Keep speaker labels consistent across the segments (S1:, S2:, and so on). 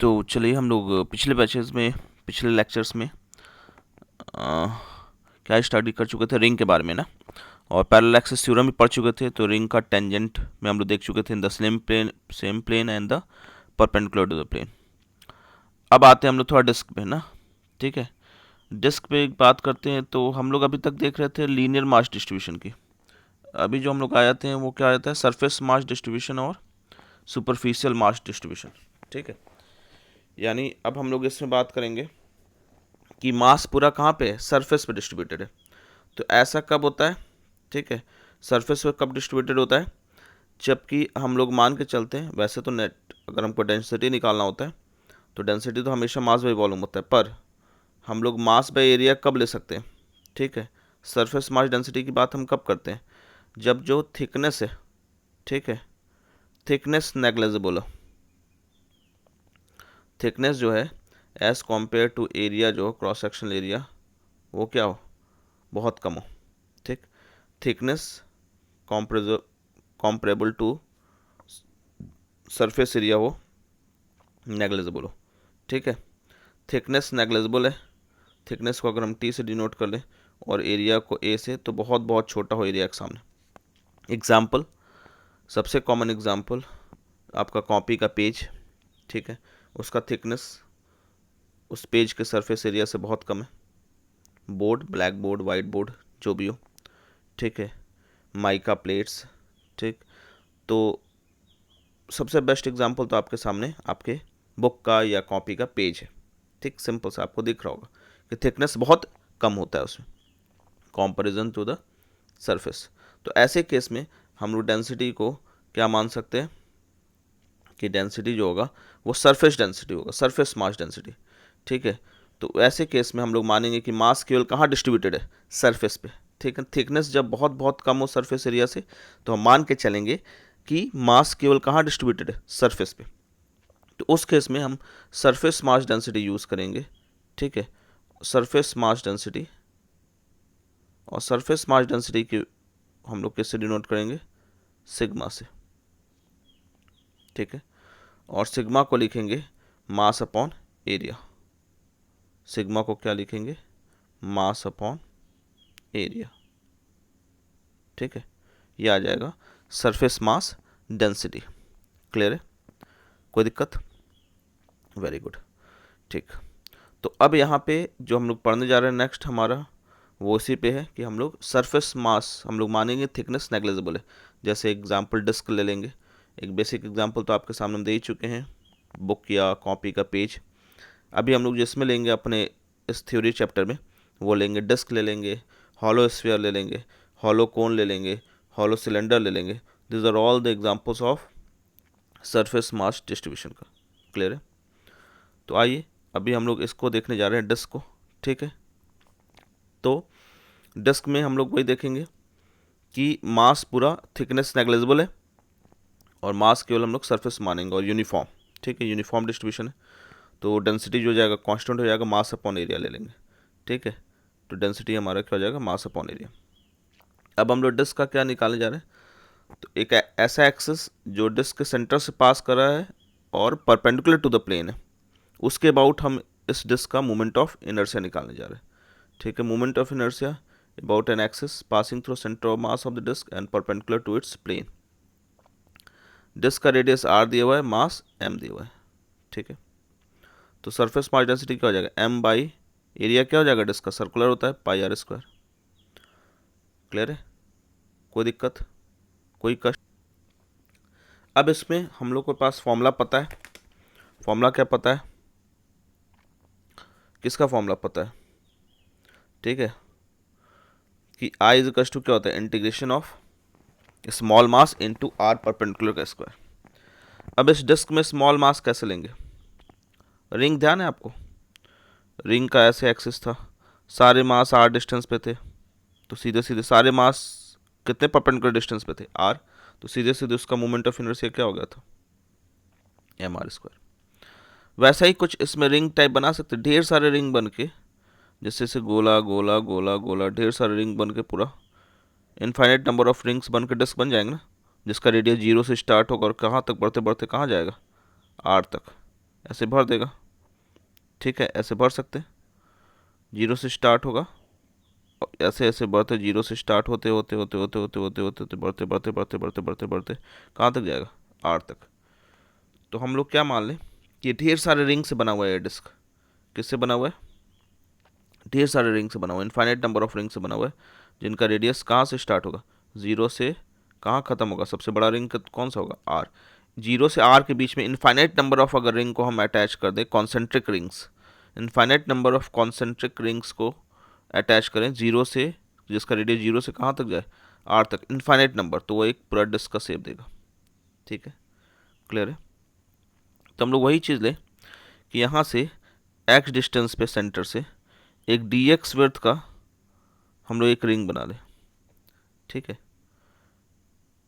S1: तो चलिए हम लोग पिछले बैचेस में, पिछले लेक्चर्स में क्या स्टडी कर चुके थे, रिंग के बारे में ना। और पैरेलल एक्सिस थ्योरम भी पढ़ चुके थे। तो रिंग का टेंजेंट में हम लोग देख चुके थे, in the same plane and the perpendicular to the plane. अब आते हैं हम लोग थोड़ा डिस्क पे ना, ठीक है। डिस्क पे एक बात करते हैं। तो हम लोग अभी तक देख रहे थे लीनियर मास डिस्ट्रीब्यूशन की। अभी जो हम लोग आए थे वो क्या आता है, सरफेस मास डिस्ट्रीब्यूशन और सुपरफिशियल मास डिस्ट्रीब्यूशन, ठीक है। यानी अब हम लोग इसमें बात करेंगे कि मास पूरा कहाँ पे है, सरफेस पे डिस्ट्रीब्यूटेड है। तो ऐसा कब होता है, ठीक है। सरफेस पे कब डिस्ट्रीब्यूटेड होता है, जबकि हम लोग मान के चलते हैं, वैसे तो नेट अगर हमको डेंसिटी निकालना होता है तो डेंसिटी तो हमेशा मास बाई वॉल्यूम होता है, पर हम लोग मास बाई एरिया कब ले सकते हैं, ठीक है। सरफेस मास डेंसिटी की बात हम कब करते हैं, जब जो थिकनेस है, ठीक है, थिकनेस नेग्लिजिबल हो। थिकनेस जो है एज़ कम्पेयर टू एरिया, जो क्रॉस सेक्शनल एरिया, वो क्या हो, बहुत कम हो, ठीक। Thickness comparable to surface area हो, नेग्लिजिबल हो, ठीक है। थिकनेस नेग्लिजिबल है। थिकनेस को अगर हम टी से डिनोट कर लें और एरिया को ए से, तो बहुत बहुत छोटा हो एरिया के सामने। एग्जाम्पल, सबसे कॉमन एग्जाम्पल आपका कॉपी का पेज, ठीक है, उसका थिकनेस उस पेज के सरफेस एरिया से बहुत कम है। Board, black board, white board, जो भी हो, ठीक है, माइका प्लेट्स, ठीक। तो सबसे बेस्ट एग्जांपल तो आपके सामने आपके बुक का या कॉपी का पेज है, ठीक। सिंपल सा आपको दिख रहा होगा कि थिकनेस बहुत कम होता है उसमें कंपैरिजन टू द सरफेस। तो ऐसे केस में हम लोग डेंसिटी को क्या मान सकते हैं कि डेंसिटी जो होगा वो सरफेस डेंसिटी होगा, सरफेस मास डेंसिटी, ठीक है। तो ऐसे केस में हम लोग मानेंगे कि मास केवल कहाँ डिस्ट्रीब्यूटेड है, सरफेस पे, ठीक है। थिकनेस जब बहुत बहुत कम हो सरफेस एरिया से, तो हम मान के चलेंगे कि मास केवल कहाँ डिस्ट्रीब्यूटेड है, सरफेस पे। तो उस केस में हम सरफेस मास डेंसिटी यूज़ करेंगे, ठीक है। सरफेस मास डेंसिटी, और सरफेस मास डेंसिटी की हम लोग किससे डिनोट करेंगे, सिग्मा से, ठीक है। और सिग्मा को लिखेंगे मास अपॉन एरिया। सिग्मा को क्या लिखेंगे, मास अपॉन एरिया, ठीक है। ये आ जाएगा सरफेस मास डेंसिटी। क्लियर है, कोई दिक्कत, वेरी गुड, ठीक। तो अब यहाँ पे जो हम लोग पढ़ने जा रहे हैं नेक्स्ट हमारा, वो इसी पे है कि हम लोग सरफेस मास हम लोग मानेंगे थिकनेस नेग्लिजिबल है। जैसे एग्जांपल डिस्क ले लेंगे। एक बेसिक एग्जांपल तो आपके सामने हम दे ही चुके हैं, बुक या कॉपी का पेज। अभी हम लोग जिसमें लेंगे अपने इस थ्योरी चैप्टर में, वो लेंगे डिस्क ले लेंगे, हॉलो स्फीयर ले लेंगे, हॉलो कोन ले लेंगे, हॉलो सिलेंडर ले लेंगे। This are all the examples of surface mass distribution का। क्लियर है, तो आइए अभी हम लोग इसको देखने जा रहे हैं, डिस्क को, ठीक है। तो डिस्क में हम लोग वही देखेंगे कि मास पूरा थिकनेस नेग्लिजिबल है और मास केवल हम लोग सरफेस मानेंगे और यूनिफॉर्म, ठीक है, यूनिफॉर्म डिस्ट्रीब्यूशन है। तो डेंसिटी जो हो जाएगा कांस्टेंट हो जाएगा, मास अपॉन एरिया ले लेंगे, ठीक है। तो डेंसिटी हमारा क्या हो जाएगा, मास अपॉन एरिया। अब हम लोग डिस्क का क्या निकालने जा रहे हैं, तो एक ऐसा एक्सिस जो डिस्क के सेंटर से पास कर रहा है और परपेंडिकुलर टू द प्लेन है, उसके अबाउट हम इस डिस्क का मोमेंट ऑफ इनर्शिया निकालने जा रहे हैं, ठीक है। Moment of inertia about an axis passing through centre of mass of the disc and perpendicular to its plane. Disc का रेडियस आर दिया हुआ है, मास एम दिया हुआ है, ठीक है। तो सरफेस मास डेंसिटी क्या हो जाएगा, एम बाई एरिया क्या हो जाएगा, डिस्क का सर्कुलर होता है, पाई आर स्क्वायर। क्लियर है, कोई दिक्कत, कोई कष्ट। अब इसमें हम लोग के पास फॉर्मूला पता है। फॉर्मूला क्या पता है, किसका फॉर्मूला पता है, ठीक है, कि आई इज इक्वल टू क्या होता है, integration of small mass into R perpendicular का स्क्वायर। अब इस डिस्क में स्मॉल मास कैसे लेंगे, रिंग ध्यान है आपको, रिंग का ऐसे एक्सिस था, सारे मास आर डिस्टेंस पे थे, तो सीधे सीधे सारे मास कितने परपेंडिकुलर डिस्टेंस पे थे, आर, तो सीधे सीधे उसका मोमेंट ऑफ इनर्शिया क्या हो गया था, एम आर स्क्वायर। वैसा ही कुछ इसमें रिंग टाइप बना सकते, ढेर सारे रिंग बन के, जैसे से गोला गोला गोला गोला, ढेर सारे रिंग बन के पूरा इनफाइनाइट नंबर ऑफ रिंग्स बन के डिस्क बन जाएंगे ना, जिसका रेडियस जीरो से स्टार्ट होगा और कहाँ तक बढ़ते बढ़ते कहाँ जाएगा, आर तक, ऐसे भर देगा, ठीक है, ऐसे भर सकते हैं। 0 से स्टार्ट होगा, और ऐसे ऐसे बढ़ते, 0 से स्टार्ट होते होते होते होते होते होते होते होते बढ़ते बढ़ते बढ़ते बढ़ते बढ़ते बढ़ते कहाँ तक जाएगा, R तक। तो हम लोग क्या मान लें कि ढेर सारे रिंग से बना हुआ है ये डिस्क। किससे बना हुआ है? ढेर सारे रिंग से बना हुआ है, इनफाइनाइट नंबर ऑफ रिंग से बना हुआ है, जिनका रेडियस कहाँ से स्टार्ट होगा, 0 से कहाँ खत्म होगा, सबसे बड़ा रिंग कौन सा होगा, R। 0 से R के बीच में इनफाइनाइट नंबर ऑफ अगर रिंग को हम अटैच कर दें, concentric rings, infinite number of concentric rings को अटैच करें 0 से, जिसका रेडियस 0 से कहाँ तक जाए, R तक, इनफाइनाइट नंबर, तो वो एक पूरा डिस्क का शेप देगा। ठीक है, क्लियर है। तो हम लोग वही चीज़ लें कि यहाँ से x डिस्टेंस पे सेंटर से एक dx वर्थ का हम लोग एक रिंग बना लें। ठीक है,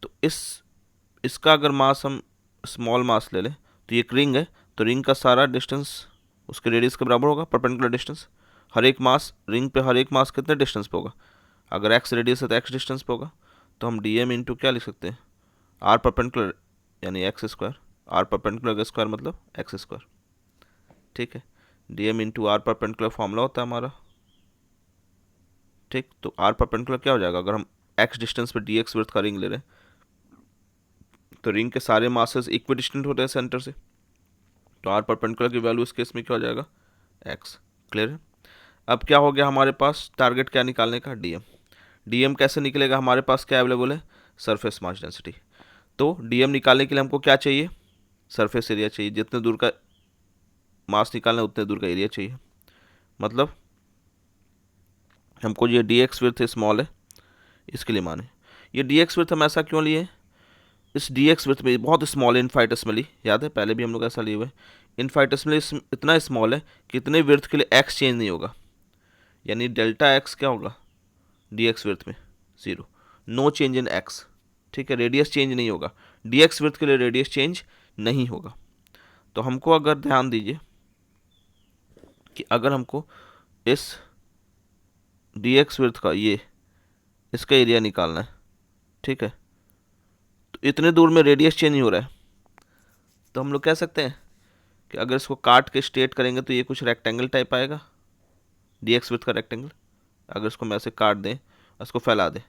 S1: तो इसका अगर मास हम स्मॉल मास ले लें, तो ये एक रिंग है, तो रिंग का सारा डिस्टेंस उसके रेडियस के बराबर होगा, परपेंडिकुलर डिस्टेंस। हर एक मास रिंग पे, हर एक मास कितने डिस्टेंस पे होगा, अगर x रेडियस है तो x डिस्टेंस पे होगा, तो हम dm इंटू क्या लिख सकते हैं, r परपेंडिकुलर यानी एक्स स्क्वायर, r परपेंडिकुलर का स्क्वायर मतलब एक्स स्क्वायर। ठीक है, dm into R perpendicular formula होता है हमारा। ठीक, तो r परपेंडिकुलर क्या हो जाएगा, अगर हम x डिस्टेंस पे dx वर्थ का रिंग ले रहे हैं, तो रिंग के सारे मासेस इक्वी डिस्टेंट होते हैं सेंटर से, तो r परपेंडिकुलर की वैल्यू इस केस में क्या हो जाएगा, x। क्लियर है। अब क्या हो गया हमारे पास, टारगेट क्या निकालने का, dm। dm कैसे निकलेगा, हमारे पास क्या अवेलेबल है, सरफेस मास डेंसिटी। तो dm निकालने के लिए हमको क्या चाहिए, सरफेस एरिया चाहिए, जितने दूर का मास निकालना है उतने दूर का एरिया चाहिए। मतलब हमको ये dx विड्थ स्मॉल है, इसके लिए माने ये dx विड्थ हम ऐसा क्यों लिए, इस dx विड्थ में बहुत स्मॉल है, इनफाइटेसिमली, याद है पहले भी हम लोग ऐसा लिए हुए, इनफाइटेसिमली इतना स्मॉल है कि इतने विड्थ के लिए x चेंज नहीं होगा, यानी डेल्टा x क्या होगा dx विड्थ में, 0, नो चेंज इन x। ठीक है, रेडियस चेंज नहीं होगा, dx विड्थ के लिए रेडियस चेंज नहीं होगा। तो हमको अगर ध्यान दीजिए कि अगर हमको इस dx विड्थ का ये इसका एरिया निकालना है, ठीक है, तो इतने दूर में रेडियस चेंज नहीं हो रहा है, तो हम लोग कह सकते हैं कि अगर इसको काट के स्ट्रेट करेंगे तो ये कुछ रेक्टेंगल टाइप आएगा, dx विड्थ का रेक्टेंगल। अगर इसको मैं ऐसे काट दें, इसको फैला दें,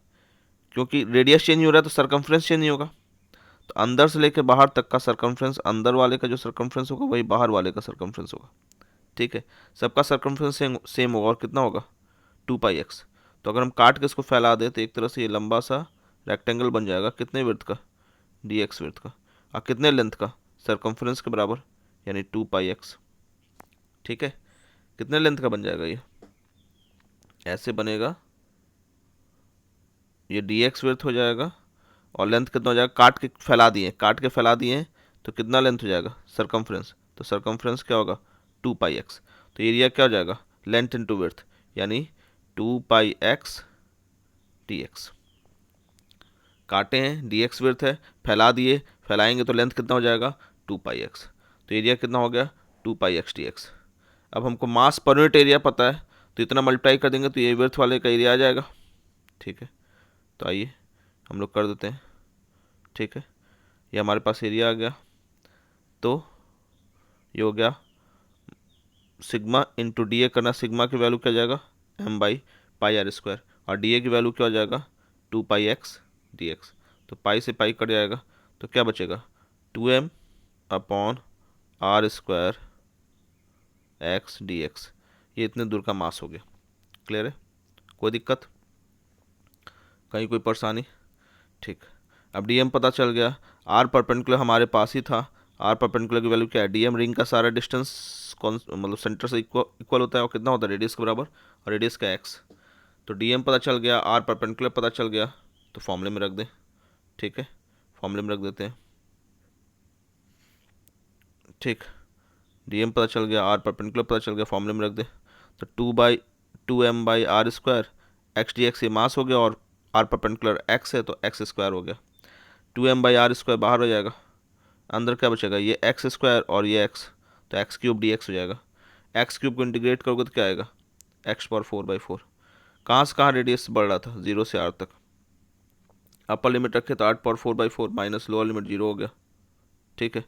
S1: क्योंकि रेडियस चेंज हो रहा है तो सरकमफ्रेंस चेंज नहीं होगा, तो अंदर से लेकर बाहर तक का सरकमफ्रेंस, अंदर वाले का जो सरकमफ्रेंस होगा वही बाहर वाले का सरकमफ्रेंस होगा। ठीक है, सबका सरकमफ्रेंस सेम होगा, और कितना होगा, 2πx। तो अगर हम काट के इसको फैला दें तो एक तरह से ये लंबा सा रेक्टेंगल बन जाएगा, कितने विड्थ का, dx विड्थ का, और कितने लेंथ का, सरकमफ्रेंस के बराबर, यानी 2πx। ठीक है, कितने लेंथ का बन जाएगा, ये ऐसे बनेगा, ये dx विड्थ हो जाएगा, और लेंथ कितना हो जाएगा, काट के फैला दिए तो कितना लेंथ हो जाएगा, सरकमफ्रेंस, तो सरकमफ्रेंस क्या होगा, 2πx। तो एरिया क्या हो जाएगा, लेंथ इंटू विड्थ, यानी 2πx dx। काटे हैं, dx विड्थ है, फैला दिए, फैलाएंगे तो लेंथ कितना हो जाएगा, 2πx, तो एरिया कितना हो गया, 2πx dx। अब हमको मास पर यूनिट एरिया पता है, तो इतना मल्टीप्लाई कर देंगे तो ये विड्थ वाले का एरिया आ जाएगा। ठीक है, तो आइए हम लोग कर देते हैं। ठीक है, ये हमारे पास एरिया आ गया, तो ये हो गया सिग्मा इंटू डी ए करना, सिग्मा की वैल्यू क्या जाएगा, m/πr², और डी ए की वैल्यू क्या हो जाएगा, 2πx dx। तो पाई से पाई कट जाएगा, तो क्या बचेगा, 2m/r² x dx। ये इतने दूर का मास हो गया। क्लियर है, कोई दिक्कत, कहीं कोई परेशानी। ठीक, अब डीएम पता चल गया, आर परपेंडिकुलर हमारे पास ही था, आर परपेंडिकुलर की वैल्यू क्या है, डीएम रिंग का सारा डिस्टेंस कौन मतलब सेंटर से इक्वल होता है, और कितना होता है, रेडियस के बराबर, और रेडियस का एक्स। तो डीएम पता चल गया, आर परपेंडिकुलर पता चल गया, तो फॉर्मूले में रख दें। ठीक है, फॉर्मूले में रख देते हैं। ठीक, डीएम पता चल गया, आर परपेंडिकुलर पता चल गया, फॉर्मूले में रख दें। तो 2m/r² एक्स डी एक्स ये मास हो गया, और आर परपेंडिकुलर एक्स है तो एक्स स्क्वायर हो गया, 2m/r² बाहर हो जाएगा, अंदर क्या बचेगा, ये एक्स स्क्वायर और ये एक्स, तो एक्स क्यूब डी एक्स हो जाएगा। एक्स क्यूब को इंटीग्रेट करोगे तो क्या आएगा, x⁴/4। कहाँ से कहाँ रेडियस बढ़ रहा था, 0 से r तक, अपर लिमिट रखे तो 8⁴/4 माइनस लोअर लिमिट 0 हो गया। ठीक है,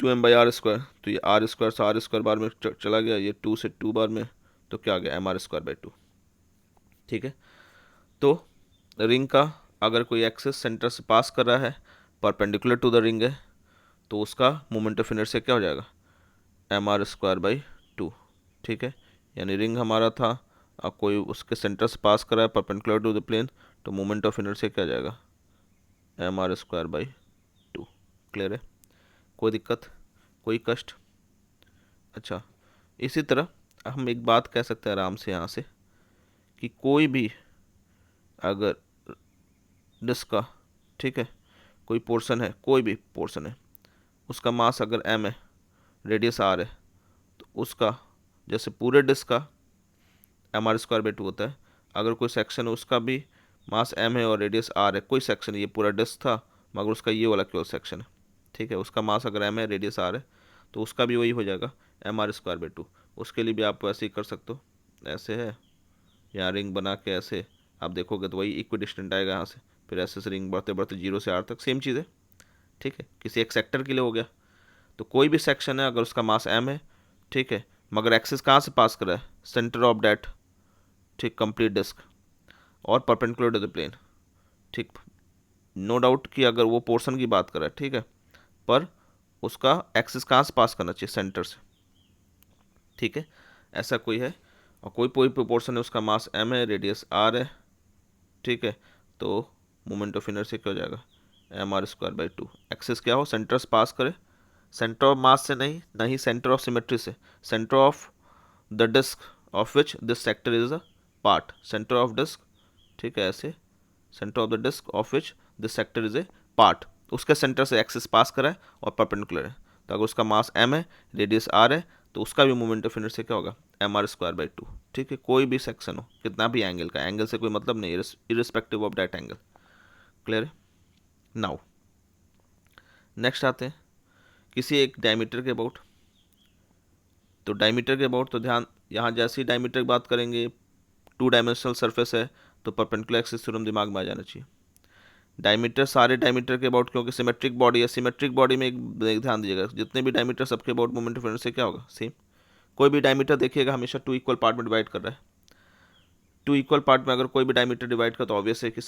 S1: 2m/r², तो ये r² से r² बार में चला गया, ये 2 से 2 बार में, तो क्या आ गया mr²/2। ठीक है, तो रिंग का अगर कोई एक्सिस सेंटर से पास कर रहा है, परपेंडिकुलर टू द रिंग है, तो उसका मोमेंट ऑफ इनर्शिया क्या हो जाएगा mr²/2। ठीक है, यानी रिंग हमारा था, अब कोई उसके सेंटर से पास कर रहा है परपेंडिकुलर टू द प्लेन, तो मोमेंट ऑफ इनर्शिया क्या आ जाएगा mr²/2। क्लियर है, कोई दिक्कत, कोई कष्ट? अच्छा, इसी तरह हम एक बात कह सकते हैं आराम से यहाँ से कि कोई भी अगर डिस्क का, ठीक है, कोई पोर्शन है, कोई भी पोर्शन है, उसका मास अगर m है, रेडियस r है, तो उसका जैसे पूरे डिस्क का mr²/2 होता है, अगर कोई सेक्शन है उसका भी मास m है और रेडियस r है, कोई सेक्शन, ये पूरा डिस्क था मगर उसका ये वाला केवल सेक्शन है, ठीक है, उसका मास अगर m है, रेडियस r है, तो उसका भी वही हो जाएगा mr²/2। उसके लिए भी आप वैसे ही कर सकते हो, ऐसे है, यहाँ रिंग बना के ऐसे आप देखोगे तो वही इक्विडिस्टेंट आएगा यहाँ से, फिर ऐसे से रिंग बढ़ते बढ़ते 0 से r तक, सेम चीज़ है। ठीक है, किसी एक सेक्टर के लिए हो गया, तो कोई भी सेक्शन है अगर उसका मास m है, ठीक है, मगर एक्सिस कहाँ से पास कर रहा है, सेंटर ऑफ डेट, ठीक, कंप्लीट डिस्क और परपेंडिकुलर टू द प्लेन। ठीक, नो डाउट कि अगर वो पोर्शन की बात कर रहा है, ठीक है, पर उसका एक्सिस कहाँ से पास करना चाहिए, सेंटर से। ठीक है, ऐसा कोई है और कोई पोर्शन है उसका मास m है, रेडियस r है, ठीक है, तो मोमेंट ऑफ इनर्शिया क्या हो जाएगा mr²/2। एक्सिस क्या हो, सेंटर से पास करे, सेंटर ऑफ मास से नहीं, ना ही सेंटर ऑफ सिमेट्री से, centre of the disc of which this sector is a part, centre of disc, ठीक है, ऐसे centre of the disc of which this sector is a part, उसके सेंटर से एक्सिस पास करा है और perpendicular है, तो अगर उसका मास m है, रेडियस r है, तो उसका भी मोमेंट ऑफ इनर्शिया क्या होगा mr²/2। ठीक है, कोई भी सेक्शन हो, कितना भी एंगल का, एंगल से कोई मतलब नहीं, irrespective of that angle. Clear है? नाउ नेक्स्ट आते हैं किसी एक डायमीटर के अबाउट। तो डायमीटर के अबाउट तो ध्यान, यहाँ जैसे ही डायमीटर की बात करेंगे, 2 डायमेंशनल सरफेस है, तो परपेंडिकुलर एक्सिस थ्योरम दिमाग में आ जाना चाहिए। डायमीटर सारे डायमीटर के अबाउट, क्योंकि सिमेट्रिक बॉडी है, सिमेट्रिक बॉडी में एक ध्यान दीजिएगा, जितने भी डायमीटर सबके अबाउट मोमेंट ऑफ इनर्शिया क्या होगा, सेम। कोई भी डायमीटर देखिएगा हमेशा 2 इक्वल पार्ट में डिवाइड कर रहा है, 2 इक्वल पार्ट में अगर कोई भी डायमीटर डिवाइड कर, तो ऑब्वियस है कि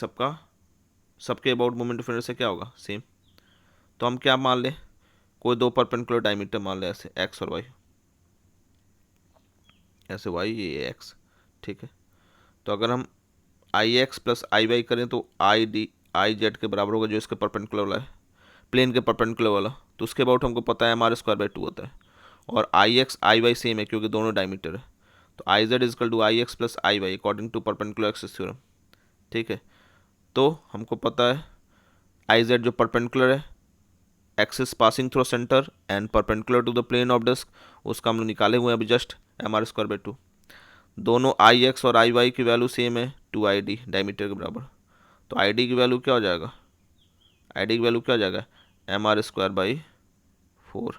S1: सबके अबाउट मोमेंट ऑफ इनर्शिया क्या होगा, सेम। तो हम क्या मान लें, कोई 2 परपेंडिकुलर डायमीटर मान लें, ऐसे एक्स और वाई, ऐसे वाई, ये एक्स। ठीक है, तो अगर हम आई एक्स प्लस आई वाई करें, तो आई जेड के बराबर होगा, जो इसके परपेंडिकुलर वाला है, प्लेन के परपेंडिकुलर वाला, तो उसके अबाउट हमको पता है mr²/2 होता है। और I x I y same है क्योंकि दोनों डायमीटर है, तो I z equal to I x plus I y according to perpendicular axis theorem. ठीक है, तो हमको पता है आई जेड जो परपेंडिकुलर है, axis passing through centre and perpendicular to the plane of disc, उसका हम लोग निकाले हुए हैं अभी जस्ट, mr²/2। दोनों आई एक्स और आई वाई की वैल्यू सेम है, 2ID डायमीटर के बराबर, तो ID की वैल्यू क्या हो जाएगा, ID की वैल्यू क्या हो जाएगा mr²/4।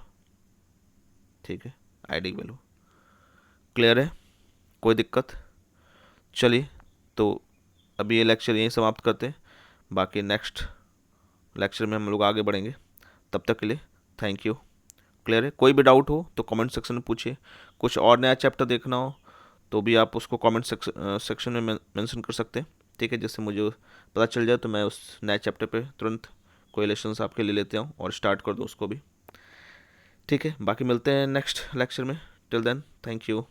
S1: ठीक है, ID की वैल्यू। क्लियर है, कोई दिक्कत? चलिए, तो अभी ये लेक्चर यहीं समाप्त करते हैं, बाकी नेक्स्ट लेक्चर में हम लोग आगे बढ़ेंगे। तब तक के लिए थैंक यू। क्लियर है, कोई भी डाउट हो तो कमेंट सेक्शन में पूछिए, कुछ और नया चैप्टर देखना हो तो भी आप उसको कमेंट सेक्शन में मेंशन कर सकते हैं। ठीक है, जिससे मुझे पता चल जाए, तो मैं उस नए चैप्टर पे तुरंत कोरिलेशंस आपके ले लेते हूँ और स्टार्ट कर दूँ उसको भी। ठीक है, बाकी मिलते हैं नेक्स्ट लेक्चर में, टिल देन थैंक यू।